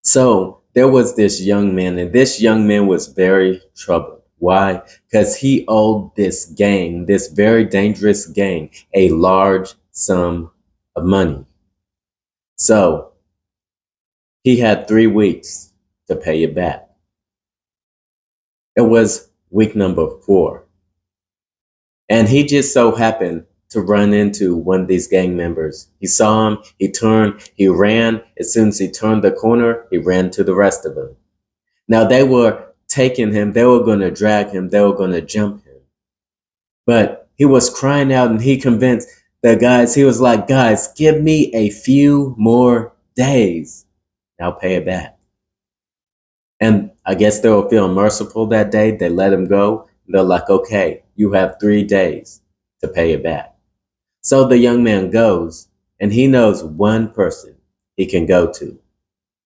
So there was this young man, and this young man was very troubled. Why? Because he owed this gang, this very dangerous gang, a large sum of money. So he had 3 weeks to pay it back. It was week number 4. And he just so happened to run into one of these gang members. He saw him, he turned, he ran. As soon as he turned the corner, he ran to the rest of them. Now they were taking him, they were going to drag him, they were going to jump him. But he was crying out and he convinced the guys, he was like, guys, give me a few more days. I'll pay it back. And I guess they were feeling merciful that day. They let him go. They're like, okay, you have 3 days to pay it back. So the young man goes and he knows one person he can go to,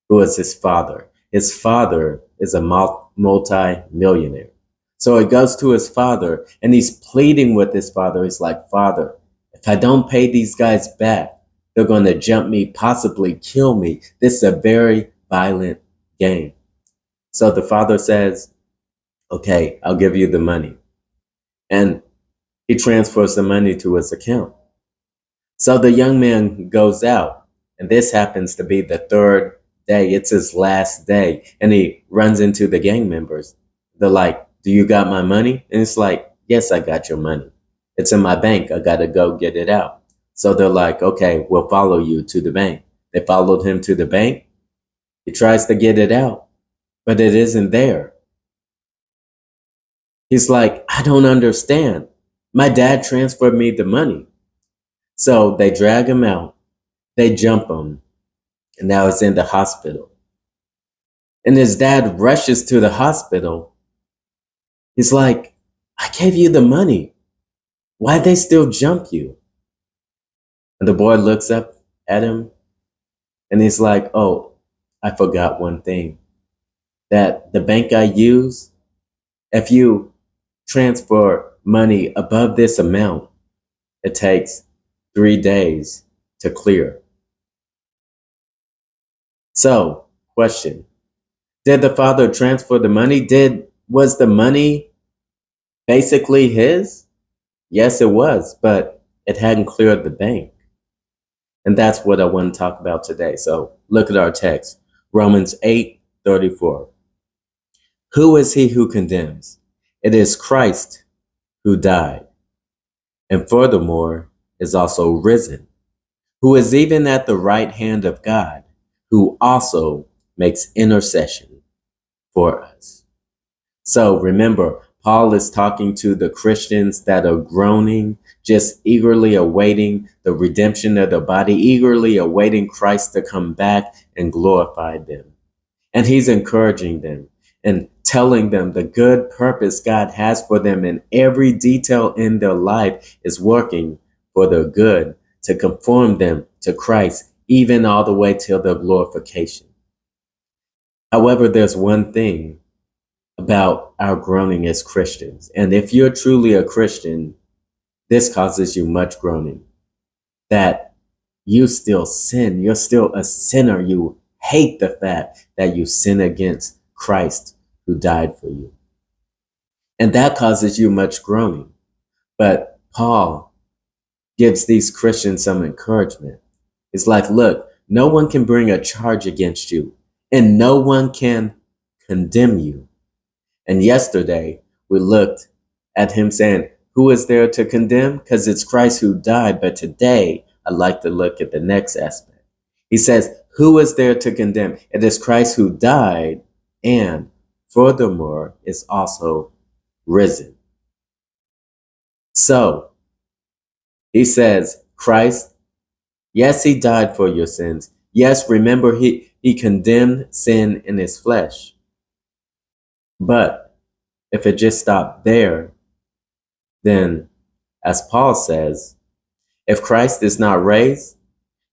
who is his father. His father is a multi-millionaire. So he goes to his father and he's pleading with his father. He's like, Father, if I don't pay these guys back, they're going to jump me, possibly kill me. This is a very violent game. So the father says, okay, I'll give you the money. And he transfers the money to his account. So the young man goes out, and this happens to be the 3rd day. It's his last day. And he runs into the gang members. They're like, do you got my money? And it's like, yes, I got your money. It's in my bank. I got to go get it out. So they're like, okay, we'll follow you to the bank. They followed him to the bank. He tries to get it out, but it isn't there. He's like, I don't understand. My dad transferred me the money. So they drag him out. They jump him. And now he's in the hospital. And his dad rushes to the hospital. He's like, I gave you the money. Why'd they still jump you? And the boy looks up at him and he's like, oh, I forgot one thing. That the bank I use, if you transfer money above this amount, it takes 3 days to clear. So, question. Did the father transfer the money? Was the money basically his? Yes, it was, but it hadn't cleared the bank. And that's what I want to talk about today. So look at our text. Romans 8:34. Who is he who condemns? It is Christ who died, and furthermore is also risen, who is even at the right hand of God, who also makes intercession for us. So remember, Paul is talking to the Christians that are groaning, just eagerly awaiting the redemption of the body, eagerly awaiting Christ to come back and glorify them. And he's encouraging them and telling them the good purpose God has for them, and every detail in their life is working for their good to conform them to Christ, even all the way till their glorification. However, there's one thing about our groaning as Christians. And if you're truly a Christian, this causes you much groaning. That you still sin. You're still a sinner. You hate the fact that you sin against Christ who died for you. And that causes you much groaning. But Paul gives these Christians some encouragement. It's like, look, no one can bring a charge against you, and no one can condemn you. And yesterday, we looked at him saying, who is there to condemn? Because it's Christ who died. But today, I'd like to look at the next aspect. He says, who is there to condemn? It is Christ who died and furthermore is also risen. So, he says, Christ, yes, he died for your sins. Yes, remember, he condemned sin in his flesh. But if it just stopped there, then, as Paul says, if Christ is not raised,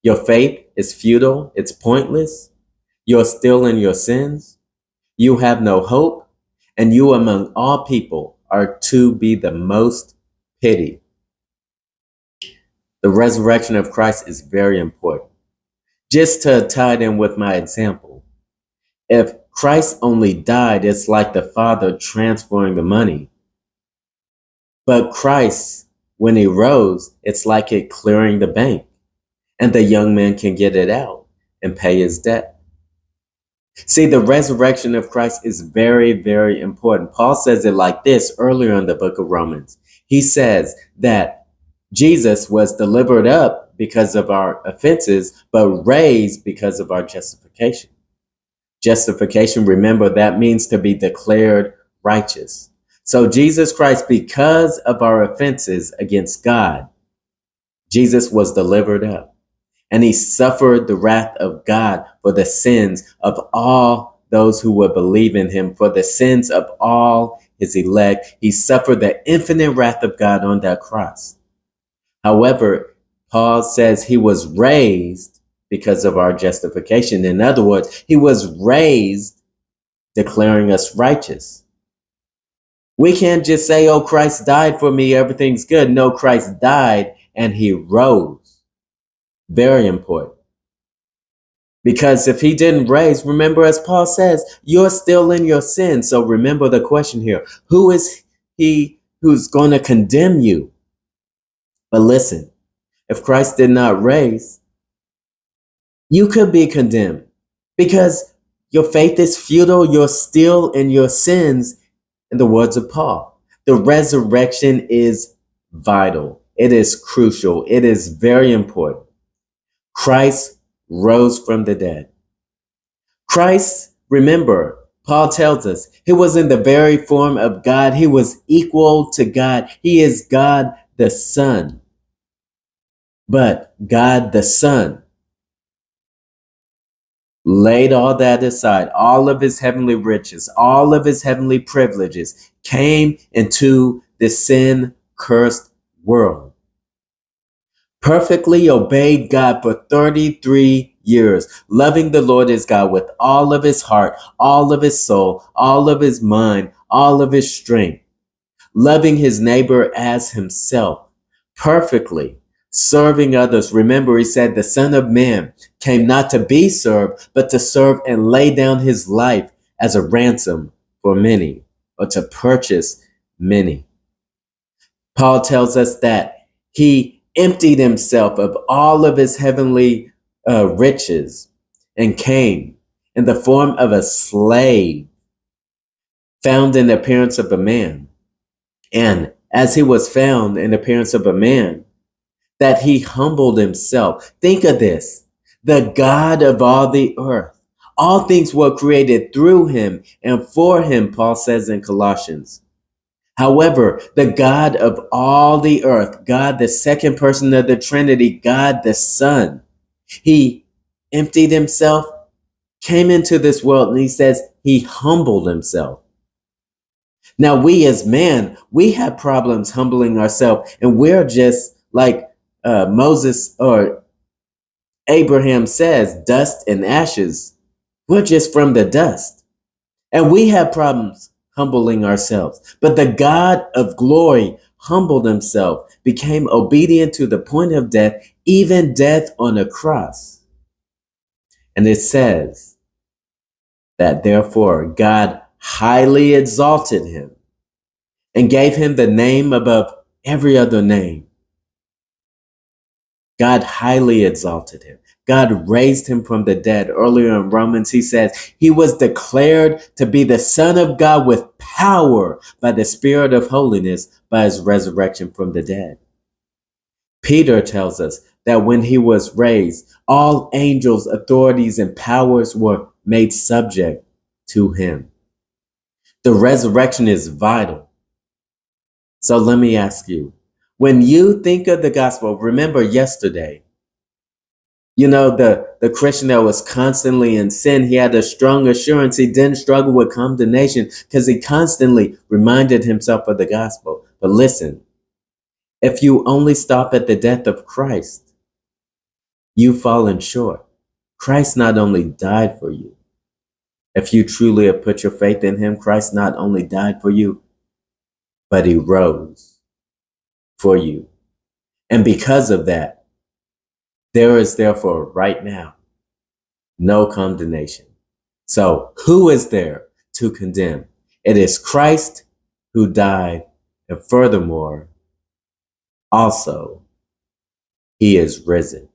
your faith is futile, it's pointless, you're still in your sins, you have no hope, and you among all people are to be the most pitied. The resurrection of Christ is very important. Just to tie it in with my example, If Christ only died, it's like the Father transferring the money. But Christ, when he rose, it's like it clearing the bank, and the young man can get it out and pay his debt. See, the resurrection of Christ is very, very important. Paul says it like this earlier in the book of Romans. He says that Jesus was delivered up because of our offenses, but raised because of our justification. Justification, remember, that means to be declared righteous. So Jesus Christ, because of our offenses against God, Jesus was delivered up, and he suffered the wrath of God for the sins of all those who would believe in him, for the sins of all his elect. He suffered the infinite wrath of God on that cross. However, Paul says he was raised because of our justification. In other words, he was raised declaring us righteous. We can't just say, oh, Christ died for me, everything's good. No, Christ died and he rose. Very important. Because if he didn't raise, remember, as Paul says, you're still in your sin. So remember the question here. Who is he who's going to condemn you? But listen, if Christ did not raise, you could be condemned because your faith is futile. You're still in your sins. In the words of Paul, the resurrection is vital. It is crucial. It is very important. Christ rose from the dead. Christ, remember, Paul tells us he was in the very form of God. He was equal to God. He is God the Son. But God the Son laid all that aside, all of his heavenly riches, all of his heavenly privileges, came into the sin-cursed world. Perfectly obeyed God for 33 years, loving the Lord his God with all of his heart, all of his soul, all of his mind, all of his strength, loving his neighbor as himself, perfectly serving others. Remember, he said the Son of Man came not to be served, but to serve and lay down his life as a ransom for many, or to purchase many. Paul tells us that he emptied himself of all of his heavenly riches and came in the form of a slave, found in the appearance of a man. And as he was found in appearance of a man, that he humbled himself. Think of this. The God of all the earth. All things were created through him and for him, Paul says in Colossians. However, the God of all the earth, God, the second person of the Trinity, God, the Son, he emptied himself, came into this world, and he says he humbled himself. Now, we as man, we have problems humbling ourselves, and we're just like Moses or Abraham says, dust and ashes. We're just from the dust. And we have problems humbling ourselves. But the God of glory humbled himself, became obedient to the point of death, even death on a cross. And it says that therefore God highly exalted him and gave him the name above every other name. God highly exalted him. God raised him from the dead. Earlier in Romans, he says he was declared to be the Son of God with power by the Spirit of holiness by his resurrection from the dead. Peter tells us that when he was raised, all angels, authorities, and powers were made subject to him. The resurrection is vital. So let me ask you, when you think of the gospel, remember yesterday, you know, the Christian that was constantly in sin, he had a strong assurance. He didn't struggle with condemnation because he constantly reminded himself of the gospel. But listen, if you only stop at the death of Christ, you've fallen short. Christ not only died for you. If you truly have put your faith in him, Christ not only died for you, but he rose for you. And because of that, there is therefore right now no condemnation So who is there to condemn? It is Christ who died, and furthermore, also, he is risen.